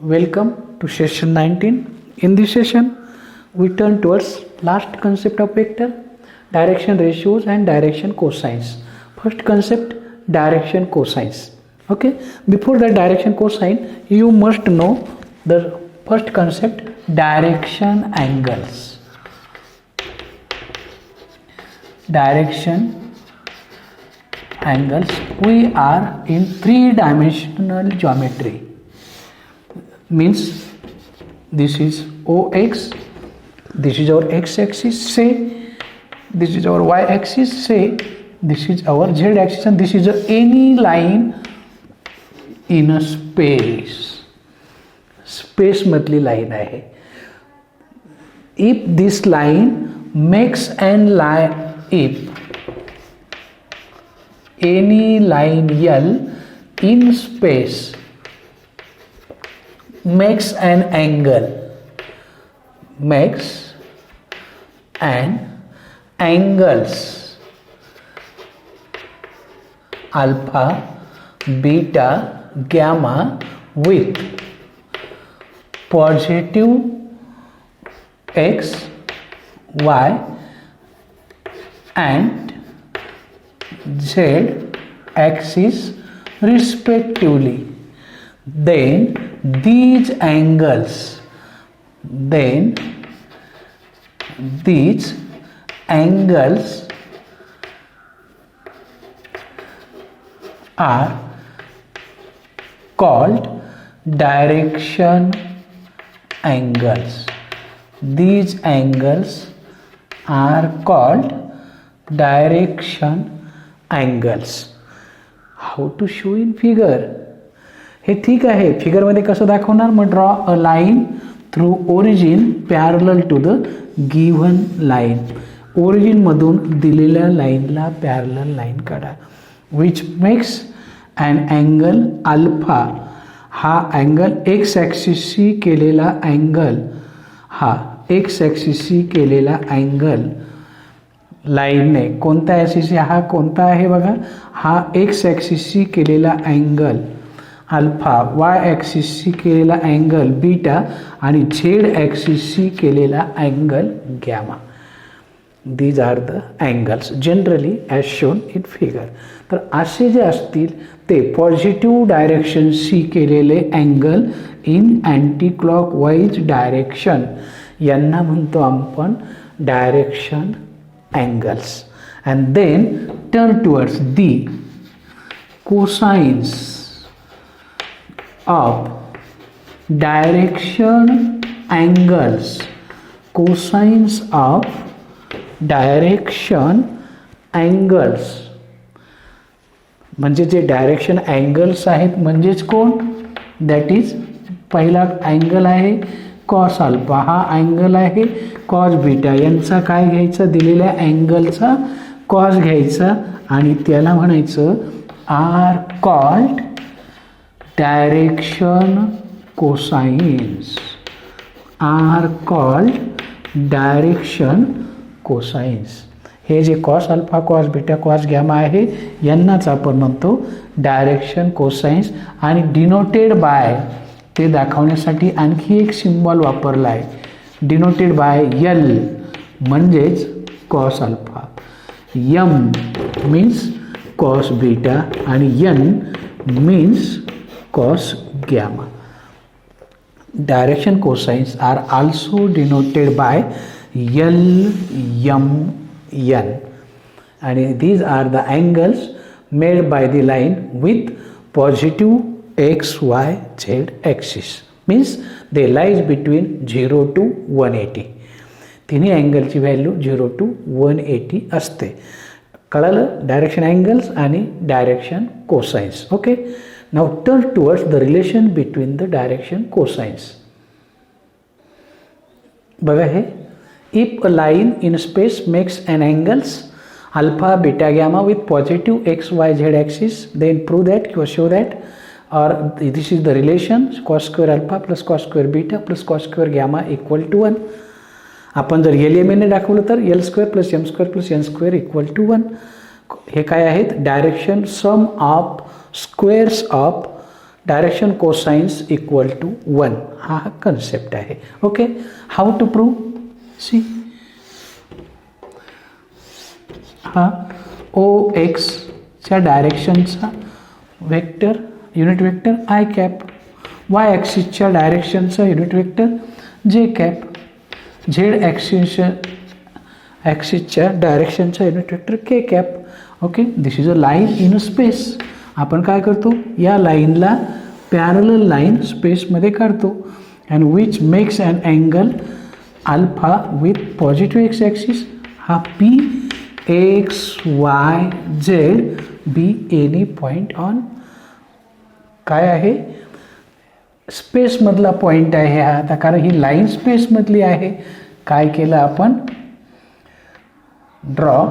Welcome to session 19. In this session, we turn towards last concept of vector, direction ratios and direction cosines. First concept, direction cosines. Okay, before the direction cosine, you must know the first concept, direction angles. Direction angles. We are in three-dimensional geometry. Means this is OX, this is our x-axis, say this is our y-axis, say this is our z-axis, and this is any line in a space. Space मधली line आहे. If this line makes an line, if any line L in space makes an angle, makes an angles alpha, beta, gamma with positive x, y and z axis respectively, then these angles are called direction angles. These angles are called direction angles. How to show in figure? हे ठीक आहे. फिगरमध्ये कसं दाखवणार? मग draw a line through origin parallel to the given line. ओरिजिनमधून दिलेल्या लाईनला parallel line काढा. Which makes and angle alpha. हा अँगल एक्स ॲक्सिसशी केलेला अँगल, हा एक्स ॲक्सिसशी केलेला अँगल लाईनने कोणता ॲक्सिस, हा कोणता आहे बघा, हा एक्स ॲक्सिसशी केलेला अँगल अल्फा, वाय ॲक्सिसशी केलेला अँगल बीटा आणि झेड ॲक्सिसशी केलेला angle gamma. These are the angles generally as shown in figure. तर असे जे असतील ते पॉझिटिव्ह डायरेक्शनशी केलेले angle in anti clockwise direction, यांना म्हणतो आपण direction angles. And then turn towards the cosines of direction angles. Cosines of direction angles म्हणजे जे डायरेक्शन अँगल्स आहेत म्हणजेच कोण, दॅट इज पहिला अँगल आहे कॉस अल्फा, हा अँगल आहे कॉस बीटा. यांचा काय घ्यायचा, दिलेल्या अँगलचा कॉस घ्यायचा आणि त्याला म्हणायचं are called direction cosines, are called direction cosines. हे जे cos alpha, cos beta, cos gamma आहे यांनाच आपण म्हणतो डायरेक्शन कोसाइन्स. आणि डिनोटेड बाय, ते दाखवण्यासाठी आणखी एक सिम्बॉल वापरला आहे, डिनोटेड बाय यल म्हणजेच cos alpha, m means cos beta आणि n means cos gamma. Direction cosines are also denoted by L, M, N, and these are the angles made by the line with positive x, y, z axis. Means they lies between 0 to 180. तिन्ही अँगलची value 0 to 180 असते. कळलं? Direction angles आणि direction cosines. Okay. Now turn towards the relation between the direction cosines. बघा हे, if a line in space makes an angles alpha, beta, gamma with positive x, y, z axis, then prove that or show that, or this is the relation cos square alpha plus cos square beta plus cos square gamma equal to 1. आपण जर LMN दाखवलं तर L square plus M square plus N square equal to 1. हे काय आहेत, direction sum of squares of direction cosines equal to 1 हा concept आहे. Okay, how to prove? See, हा ओ एक्सच्या डायरेक्शनचा vector unit vector i cap, y ॲक्सिसच्या डायरेक्शनचा unit vector j cap, z ॲक्सिसच्या डायरेक्शनचा unit vector k cap. Okay, this is a line in a space. आपण काय करतो, या लाईनला पॅरलल लाईन स्पेसमध्ये काढतो and which makes an angle alpha with positive x axis. हा P x Y Z be any point on काय आहे, स्पेसमधला पॉईंट आहे हा. आता कारण ही लाईन स्पेसमधली आहे, काय केलं आपण, draw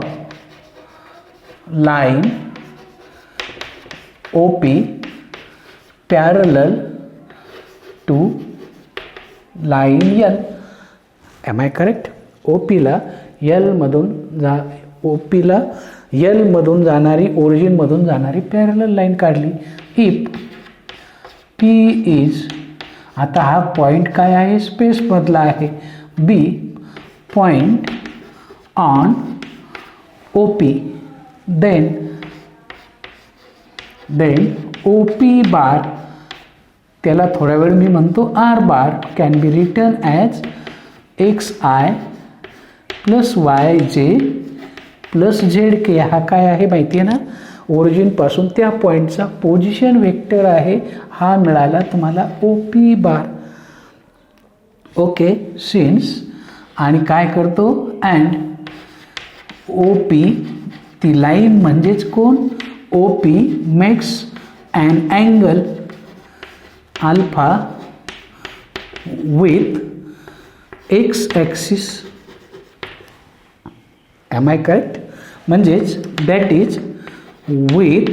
line O P parallel to line l. Am I correct? O पीला यलमधून जाणारी ओरिजिनमधून जाणारी पॅरलल लाईन काढली. इफ पी इज, आता हा पॉईंट काय आहे, स्पेसमधला आहे. Be point on O P, then O P bar, त्याला थोड्या वेळ मी म्हणतो r bar, can be written as x I plus Y जे प्लस झेड के. हा काय आहे माहिती आहे ना, ओरिजिनपासून त्या पॉईंटचा पोझिशन वेक्टर आहे, हा मिळाला तुम्हाला O P bar. Okay, since, आणि काय करतो, अँड ओ पी, ती लाईन म्हणजेच कोण, O P makes an angle alpha with x axis. Am I correct? म्हणजेच that is with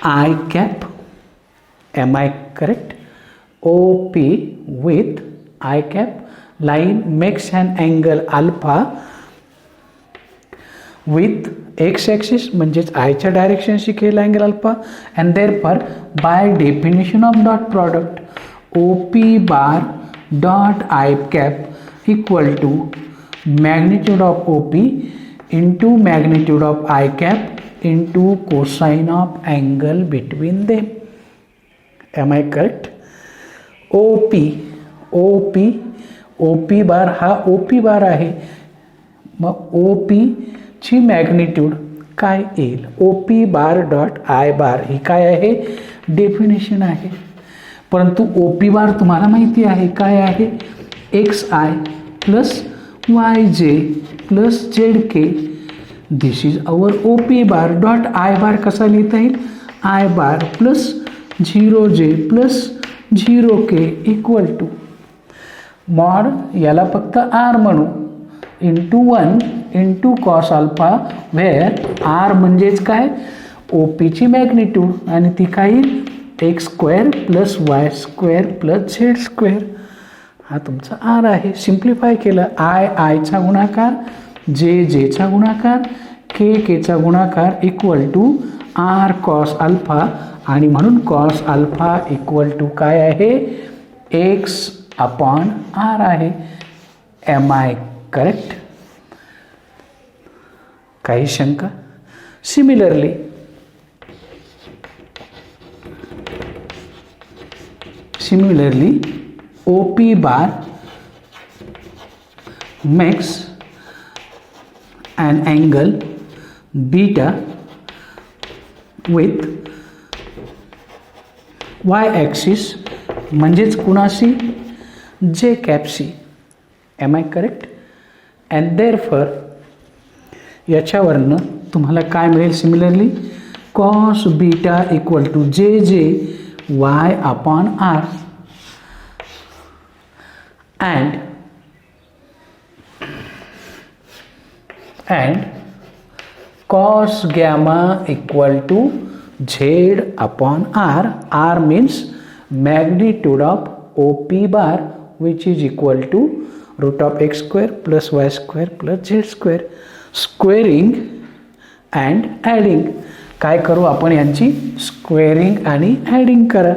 i cap. Am I correct? O P with i cap, line makes an angle alpha with x axis म्हणजेच आयच्या डायरेक्शनशी केला angle alpha. And therefore by definition of dot product O P bar dot I cap equal to magnitude of OP into magnitude of I cap into cosine of angle between them. Am I correct? OP बार हा OP बार आहे. मग OP ची magnitude काय येईल, OP bar dot i बार, ही काय आहे, definition आहे. परंतु OP बार तुम्हाला माहिती आहे काय आहे, एक्स आय प्लस वाय जे plus Z k. This is our O P bar dot i bar. कसा लिहिता येईल, i bar plus 0j plus 0k equal to mod, याला फक्त आर म्हणू, into 1 into cos alpha, where r म्हणजेच काय, O पीची मॅग्निट्यूड, आणि ती काय येईल, x square plus Y square plus Z square. हा तुमचा आर आहे. सिम्प्लिफाय केलं, आयचा गुणाकार, जेचा गुणाकार, केचा गुणाकार equal to R cos alpha, आणि म्हणून कॉस अल्फा इक्वल टू काय आहे, एक्स अपॉन आर आहे. Am I correct? काही शंका? Similarly OP bar makes an angle beta with y axis म्हणजेच कुणाशी, जे कॅपसी. Am I correct? And therefore याच्यावरनं तुम्हाला काय मिळेल, similarly cos beta equal to जे y upon r. and cos gamma equal to z upon r. R means magnitude of OP bar, which is equal to root of x square plus y square plus z square. Squaring and adding, काय करू आपण, यांची squaring आणि adding करा.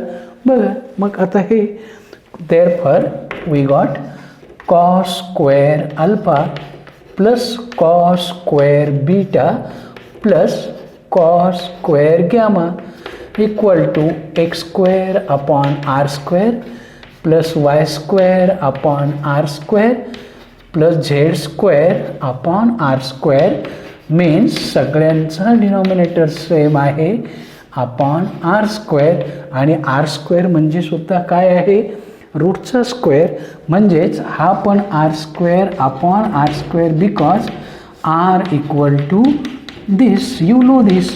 बघा मग आता हे therefore we got cos square alpha plus cos square beta plus cos square gamma equal to X square upon R square plus Y square upon R square plus Z square upon R square. Means सगळ्यांचा denominator same आहे upon R square. आणि R square म्हणजे सुद्धा काय आहे, रूटचा square. म्हणजेच हा पण R square upon R square because R equal to this, you know दिस,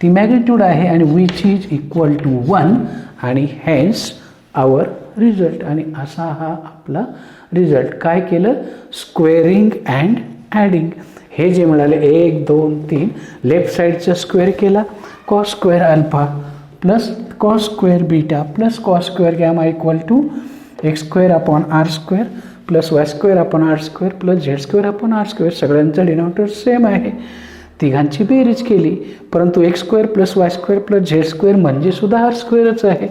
ती मॅग्निट्यूड आहे आणि विच इज इक्वल टू 1 आणि हेन्स आवर रिझल्ट. आणि असा हा आपला रिझल्ट. काय केलं, स्क्वेअरिंग अँड ॲडिंग. हे जे मिळाले 1 2 3 लेफ्ट साईडचा स्क्वेअर केला, cos square alpha plus cos square beta plus cos square gamma equal to X square upon R square plus Y square upon R square plus Z square upon R square. सगळ्यांचं denominator same आहे, तिघांची बेरीज केली. परंतु X square plus Y square plus Z square म्हणजे सुद्धा R स्क्वेअरच आहे.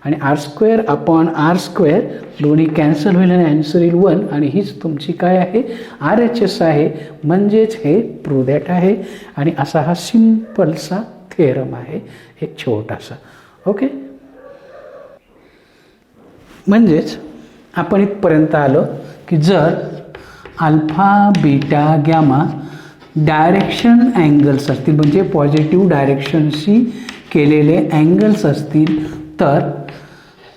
आणि R square upon R square दोन्ही कॅन्सल होईल आणि ॲन्सर येईल 1. आणि हीच तुमची काय आहे, आर एच एस आहे. म्हणजेच हे प्रूव्ह दॅट आहे. आणि असा हा सिम्पलसा थेरम आहे, एक छोटासा. ओके, म्हणजेच आपण इथपर्यंत आलो की जर alpha beta gamma direction angles असतील, म्हणजे पॉझिटिव्ह डायरेक्शनशी केलेले अँगल्स असतील, तर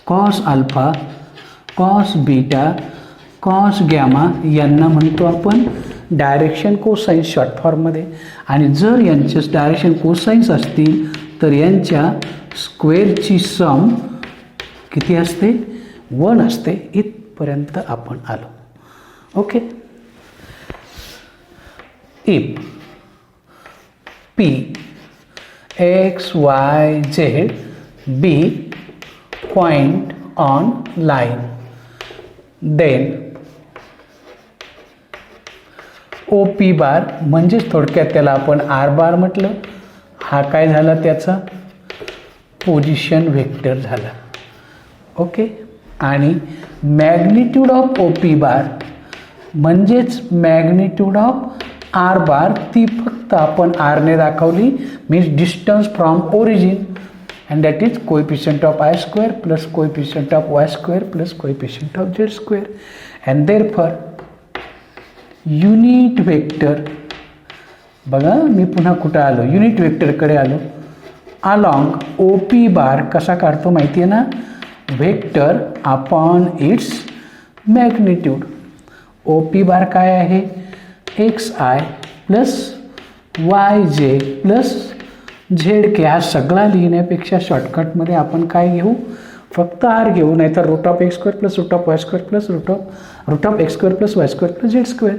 cos alpha cos beta cos gamma यांना म्हणतो आपण डायरेक्शन कोसाईन्स शॉर्ट फॉर्ममध्ये. आणि जर यांचे डायरेक्शन कोसाईन्स असतील तर यांच्या स्क्वेअरची सम किती असते, 1 असते. इथपर्यंत आपण आलो. Okay, if P x Y Z be point on line then O P bar, म्हणजेच थोडक्यात त्याला आपण आर बार म्हटलं. हा काय झाला, त्याचा पोझिशन व्हेक्टर झाला. ओके, आणि magnitude of O P bar म्हणजेच मॅग्निट्यूड ऑफ आर बार, ती फक्त आपण आरने दाखवली. Means distance from origin and that is coefficient of I square plus coefficient of y square plus coefficient of z square. And therefore unit vector, बघा मी पुन्हा कुठं आलो, unit वेक्टरकडे आलो. अलॉंग ओ पी बार कसा काढतो माहिती आहे ना, vector upon its magnitude. O P bar काय आहे, एक्स आय प्लस वाय जे प्लस झेड के. हा सगळा लिहिण्यापेक्षा शॉर्टकटमध्ये आपण काय घेऊ, फक्त आर घेऊ. नाहीतर root of X square plus root of Y square plus root of X square plus Y square plus Z square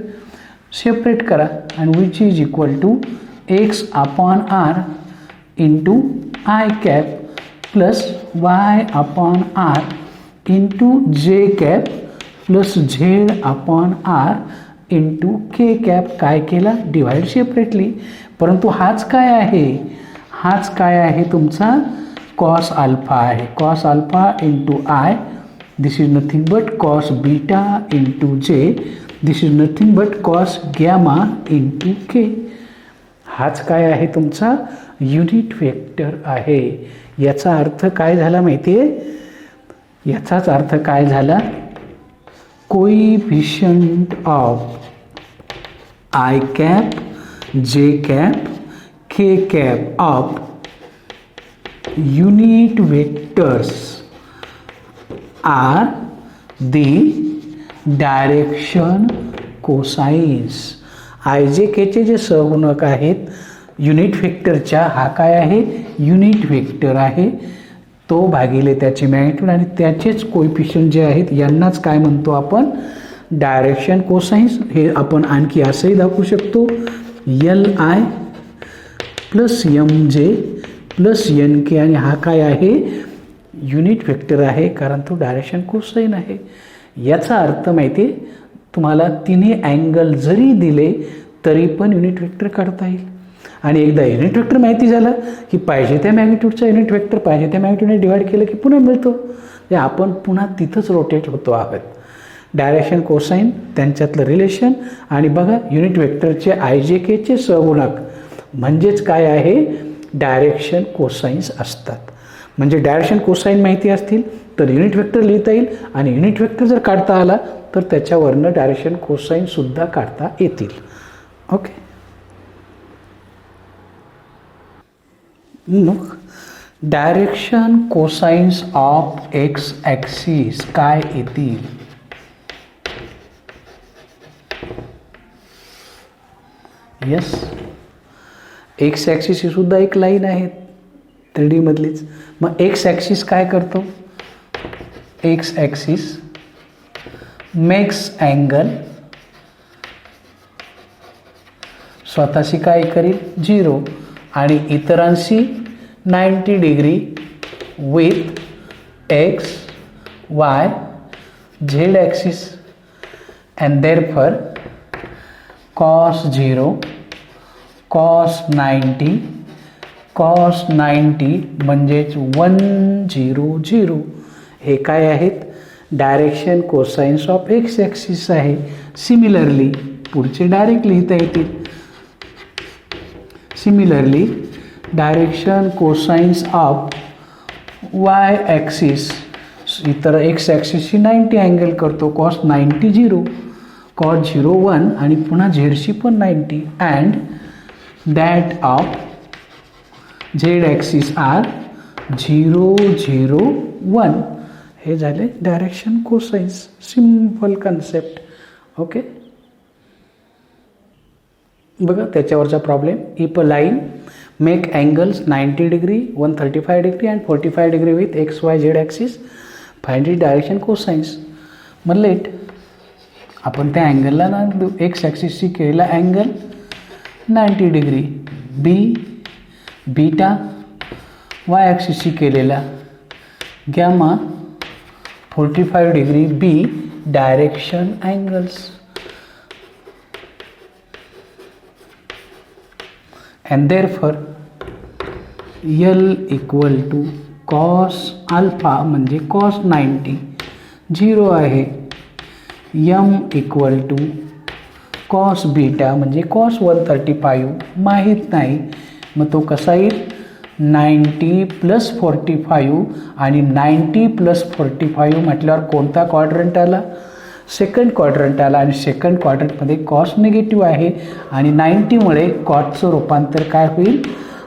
separate करा. आणि which is equal to X upon R into I cap plus Y upon R into J cap plus Z upon R into K cap. काय केला, divide separately. परंतु हाच काय आहे, हाच काय आहे तुमचा कॉस अल्फा आहे. Cos alpha into i, this is nothing but cos beta into j, this is nothing but cos gamma into k. हाच काय आहे तुमचा युनिट वेक्टर आहे. याचा अर्थ काय झाला माहिती आहे, याचाच अर्थ काय झाला, कोइफिशियंट ऑफ आय कॅप जे cap K cap of unit vectors are the direction cosines. I जे केचे जे सहगुणक आहेत युनिट वेक्टरच्या, हा काय आहे, युनिट वेक्टर आहे. तो भागिले त्याची मॅग्निट्यूड आणि त्याचेच कोइफिशियंट जे आहेत यांनाच काय म्हणतो आपण, डायरेक्शन कोसाइन्स. हे आपण आणखी असंही दाखवू शकतो, l i plus m j plus n k. आणि हा काय आहे, युनिट वेक्टर आहे, कारण तो डायरेक्शन कोसाइन आहे. याचा अर्थ माहिती आहे तुम्हाला, तिन्ही अँगल जरी दिले तरी पण युनिट वेक्टर काढता येईल. आणि एकदा युनिट वेक्टर माहिती झालं की पाहिजे त्या मॅग्निट्यूडचा युनिट वेक्टर पाहिजे त्या मॅग्निट्यूडने डिवाइड केलं की पुन्हा मिळतो. म्हणजे आपण पुन्हा तिथंच रोटेट होतो आहोत. डायरेक्शन कोसाईन त्यांच्यातलं रिलेशन आणि बघा युनिट वेक्टरचे IJKचे सहगुणक म्हणजेच काय आहे, डायरेक्शन कोसाईन्स असतात. म्हणजे डायरेक्शन कोसाईन माहिती असतील तर युनिट वेक्टर लिहिता येईल आणि युनिट वेक्टर जर काढता आला तर त्याच्यावरनं डायरेक्शन कोसाईनसुद्धा काढता येतील. ओके, मग direction cosines of x axis काय येतील? यस, एक्स ॲक्सिस ही सुद्धा एक लाईन आहे 3D मधलीच. मग एक्स ॲक्सिस काय करतो? एक्स ॲक्सिस मेक्स अँगल स्वतःशी काय करील 0 आणि इतरांशी 90 degree with x Y z axis and therefore cos 0 cos 90 cos 90 म्हणजेच 100. हे काय आहेत? Direction cosines of x axis आहे. सिमिलरली पुढचे डायरेक्ट लिहिता येतील. Similarly direction cosines of y axis इतर एक्स ॲक्सिसशी 90 अँगल करतो. cos 90 0 cos 0 1 आणि पुन्हा झेडशी पण 90 and that of z axis are 0 0 1. हे झाले direction cosines. Simple concept. Okay, बघा त्याच्यावरचा problem. If a line make angles 90 degree 135 degree and 45 degree with x Y z axis find it direction cosines. मग let आपण त्या अँगलला ना x ॲक्सिसशी केलेला अँगल 90 डिग्री, बीटा वाय ॲक्सिसशी केलेला gamma 45 degree be direction angles and therefore L equal to cos alpha म्हणजे कॉस 90 0 आहे. M equal to cos beta म्हणजे कॉस 135 माहीत नाही. मग तो कसा येईल? 90 + 45 आणि 90 + 45 म्हटल्यावर कोणता क्वाड्रंट आला? सेकंड क्वाड्रंट आला आणि सेकंड क्वाड्रंटमध्ये कॉस निगेटिव्ह आहे आणि 90मुळे कॉसचं रूपांतर काय होईल?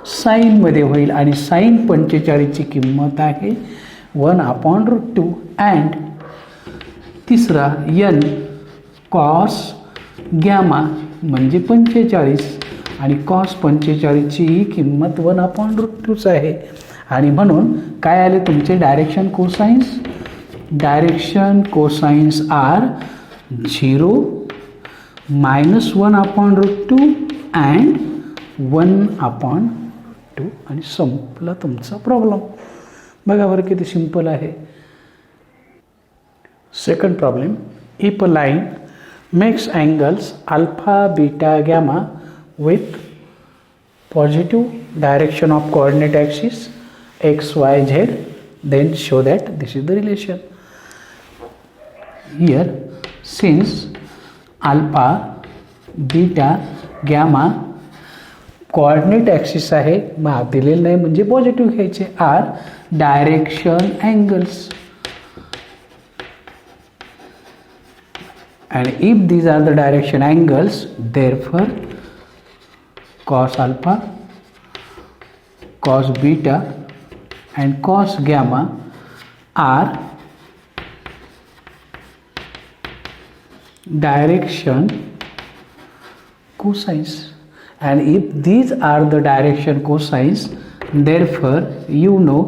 साईनमध्ये होईल आणि साईन 45ची किंमत आहे 1/√2 अँड तिसरा N कॉस गॅमा म्हणजे 45 आणि कॉस 45ची ही किंमत 1/√2 आहे. आणि म्हणून काय आले तुमचे डायरेक्शन कोसाईन्स? डायरेक्शन कोसाईन्स आर 0 -1/√2 अँड 1/√2 आणि संपला तुमचा प्रॉब्लेम. बघा बरं किती सिंपल आहे. Second problem. If a line makes angles alpha beta gamma with positive direction of coordinate axis x, y, z, then show that this is the relation. Here since alpha, beta, gamma coordinate axis आहे मग दिलेलं नाही म्हणजे positive घ्यायचे are direction angles and if these are the direction angles therefore cos alpha, cos beta and cos gamma are direction cosines and if these are the direction cosines therefore you know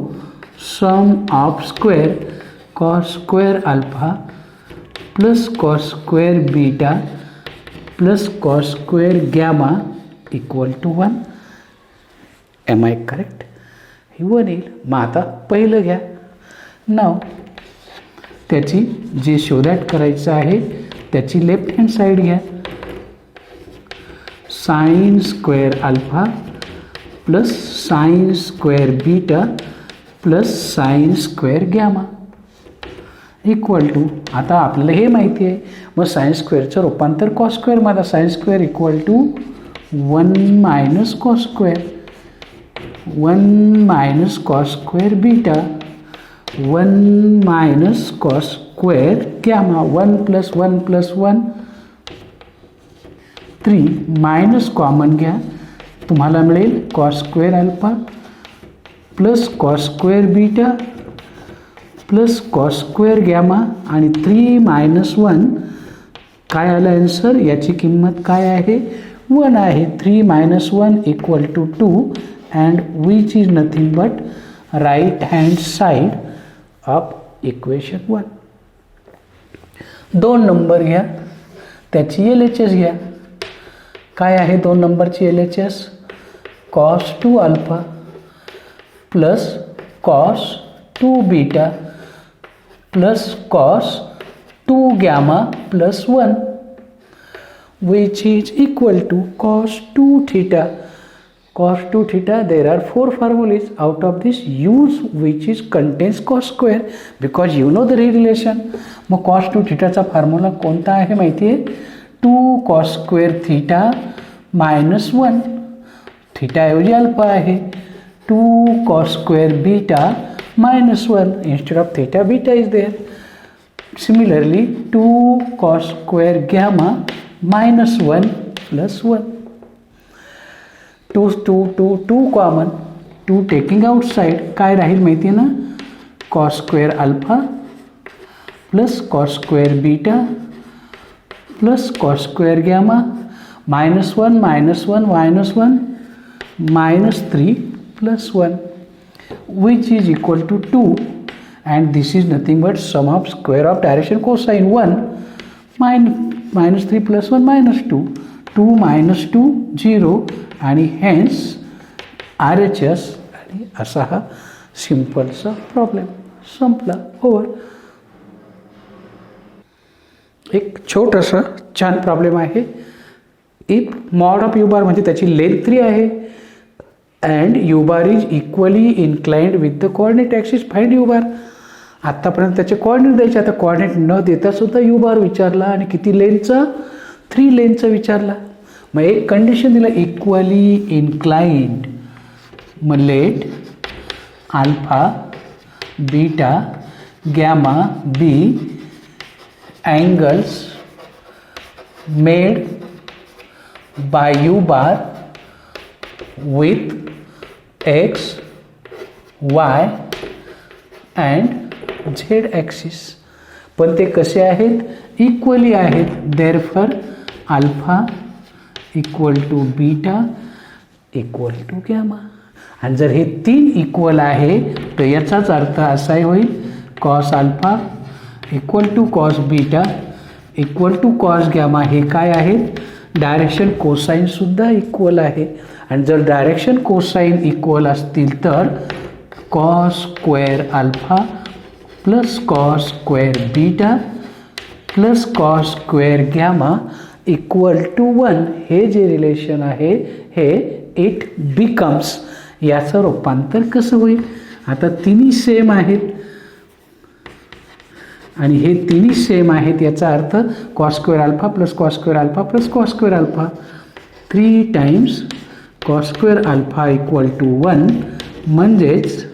sum of square cos square alpha plus cos square beta plus cos square gamma equal to 1. Am I correct? ही 1 येईल. मग आता पहिलं घ्या. नाव त्याची जे शोधॅट करायचं आहे त्याची लेफ्ट हँड साईड घ्या. Sine square alpha plus sine square beta plus sine square gamma equal to, आता आपल्याला हे माहिती आहे, मग साइन स्क्वेअरचं रूपांतर कॉस स्क्वेअरमध्ये, sine square equal to 1 minus cos square, 1 minus cos square beta 1 minus cos square gamma, 1 plus 1 plus 1 3 minus common घ्या, तुम्हाला मिळेल cos square alpha plus cos square beta plus cos square gamma आणि 3 minus 1 काय आलं answer, याची किंमत काय आहे 1 आहे. 3 minus 1 equal to 2 and which is nothing but right hand side of equation 1. 2 number घ्या, त्याची LHS घ्या. काय आहे 2 नंबरची LHS, cos 2 alpha plus cos 2 beta plus cos 2 gamma plus 1 which is equal to cos 2 theta. Cos 2 theta, there are 4 formulas. Out of this, use which is contains cos square because you know the relation. मग cos 2 theta चा formula कोणता आहे माहिती आहे, 2 cos square theta minus 1. Theta ऐवजी alpha आहे, 2 cos square beta minus 1. Instead of theta, beta is there. Similarly, 2 cos square gamma minus 1 plus 1. 2 common, 2 taking outside, काय राहील माहिती आहे ना, cos square alpha plus cos square beta plus cos square gamma minus 1 minus 1 minus 1 minus 3 plus 1 which is equal to 2 and this is nothing but sum of square of direction cosine 1 minus 3 plus 1 minus 2 2 minus 2 0 आणि hence RHS. आणि असा हा सिम्पलचा problem संपला, over. एक छोटंसं छान problem आहे. If mod of u bar म्हणजे त्याची लेंथ 3 आहे and u bar is equally inclined with the coordinate axis, find u bar. आत्तापर्यंत त्याचे कोऑर्डिनेट द्यायचे, आता कोऑर्डिनेट न देता सुद्धा यू बार विचारला आणि किती लेनचा, 3 लेनचा विचारला. मग एक कंडिशन दिलं, इक्वली इन्क्लाइंड, मग let alpha beta gamma be angles made by U bar with x Y and Z axis. पण ते कसे आहेत, इक्वली आहेत. Therefore alpha equal to beta equal to gamma. आणि जर हे 3 इक्वल आहे तर याचाच अर्थ असाही होईल, cos alpha equal to cos beta equal to cos gamma हे काय आहेत, डायरेक्शन कोसाईनसुद्धा इक्वल आहे. आणि जर डायरेक्शन कोसाईन इक्वल असतील तर cos square alpha plus cos square beta plus cos square gamma equal to 1 हे जे रिलेशन आहे हे इट बिकम्स. याचं रूपांतर कसं होईल, आता तिन्ही सेम आहेत आणि हे तिन्ही सेम आहेत, याचा अर्थ cos square alpha plus cos square alpha plus cos square alpha 3 times cos square alpha equal to 1 म्हणजेच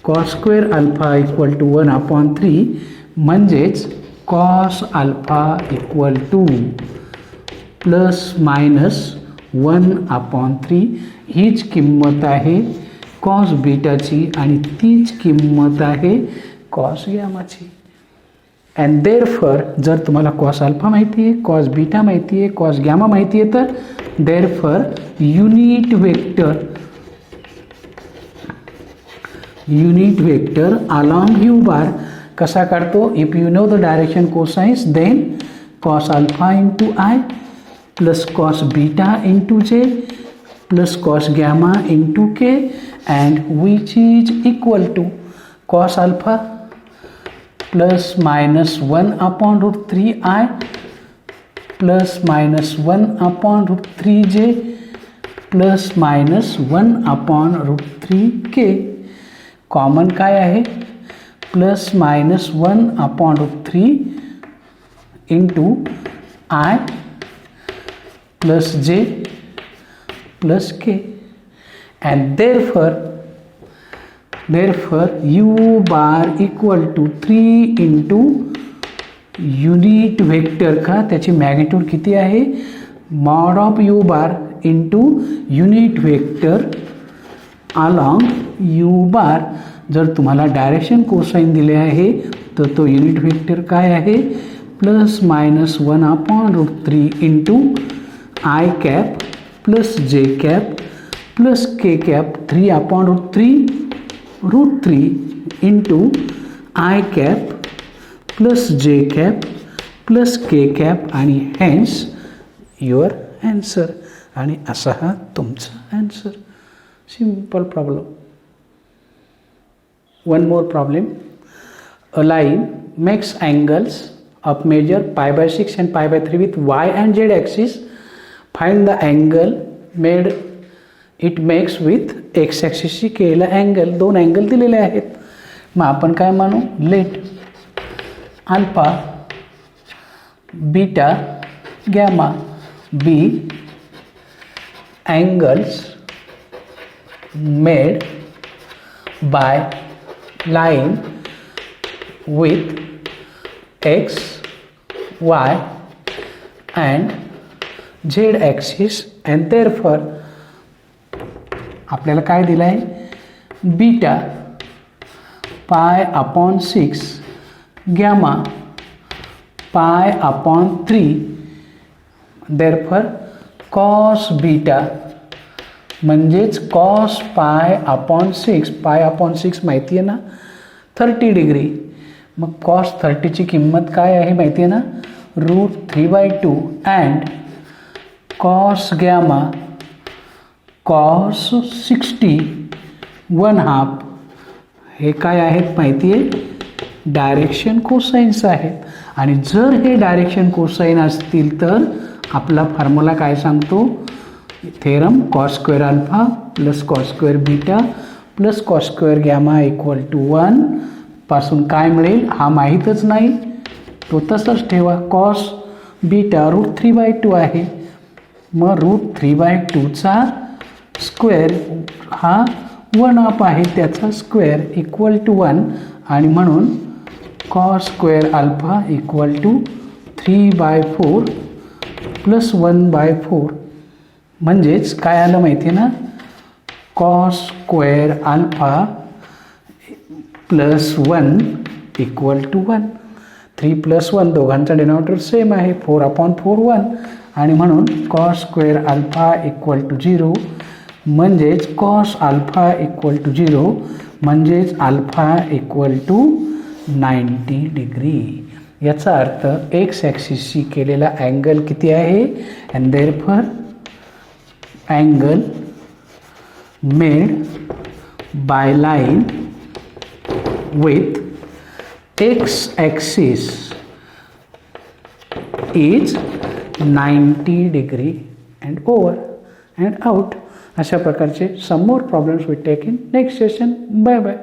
cos square alpha equal to 1 upon 3 म्हणजेच cos alpha equal to plus minus 1 upon 3 हीच किंमत आहे cos बीटाची आणि तीच किंमत आहे cos गॅमाची. And therefore जर तुम्हाला कॉस अल्फा माहिती आहे, कॉस बीटा माहिती आहे, कॉस गॅमा माहिती आहे, तर therefore unit vector along u bar कसा काढतो, if you know the direction cosines then cos alpha into i plus cos beta into j plus cos gamma into k and which is equal to cos alpha plus minus 1 upon root 3 i plus minus 1/√3j plus minus 1/√3k. Common काय आहे? Plus minus 1/√3 into I plus j plus k. And therefore u bar equal to 3 into unit vector का त्याची magnitude किती आहे? Mod of u bar into unit vector along u bar. जर तुम्हाला direction cosine दिले आहे तर तो युनिट वेक्टर काय आहे? Plus minus 1/√3 into I cap plus j cap plus k cap 3/√3 into I cap plus j cap plus k cap आणि hence your answer. आणि असा हा तुमचा answer. Simple problem. One more problem. A line makes angles of measure π/6 and π/3 with y and z axis. Find the angle made it makes with x ॲक्सिसशी केलेला angle. दोन angle दिलेले आहेत. मग आपण काय मानू? Let alpha beta gamma be angles made by line with x, y and z axis and therefore आपल्याला काय दिलं आहे? Beta π/6 gamma π/3 therefore cos beta म्हणजेच कॉस π/6. π/6 माहिती आहे ना? 30 डिग्री. मग कॉस 30ची किंमत काय आहे माहिती आहे ना? √3/2 अँड कॉस गॅमा कॉस 60 1/2 हे काय आहेत माहिती आहे? डायरेक्शन कोसाइन्स आहेत. आणि जर हे डायरेक्शन कोसाइन असतील तर आपला फॉर्म्युला काय सांगतो? Theorem cos square alpha plus cos square beta plus cos square gamma equal to 1 पासून काय मिळेल हा माहीतच नाही, तो तसंच ठेवा. कॉस बीटा √3/2 आहे. मग √3/2चा स्क्वेअर हा 1/2 आहे, त्याचा स्क्वेअर इक्वल टू 1 आणि म्हणून cos square alpha equal to 3/4 plus 1/4. म्हणजेच काय आलं माहिती आहे ना? Cos square alpha plus 1 equal to 1. 3 + 1 दोघांचा डिनॉमिनेटर सेम आहे 4/4 1 आणि म्हणून cos square alpha equal to 0 म्हणजेच कॉस अल्फा इक्वल टू 0 म्हणजेच अल्फा इक्वल टू 90 डिग्री. याचा अर्थ एक्स ॲक्सिसशी केलेला अँगल किती आहे? And therefore angle made by line with x axis is 90 degree and over and out. अशा प्रकारचे some more problems we take in next session. Bye bye.